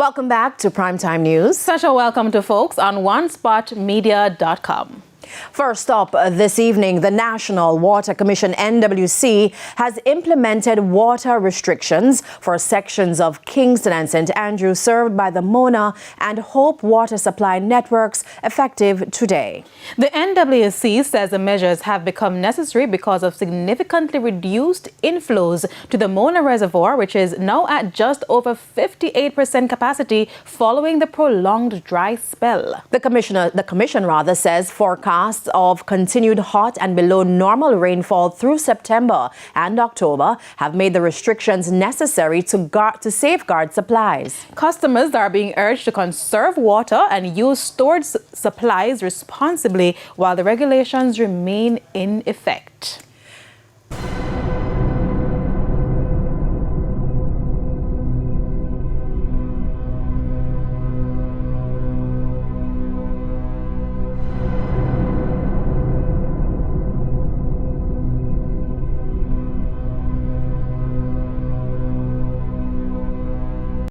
Welcome back to Primetime News. Special welcome to folks on onespotmedia.com. First up this evening, the National Water Commission NWC has implemented water restrictions for sections of Kingston and St. Andrew served by the Mona and Hope water supply networks effective today. The NWC says the measures have become necessary because of significantly reduced inflows to the Mona Reservoir, which is now at just over 58% capacity following the prolonged dry spell. The commission says forecasts of continued hot and below normal rainfall through September and October have made the restrictions necessary to safeguard supplies. Customers are being urged to conserve water and use stored supplies responsibly while the regulations remain in effect.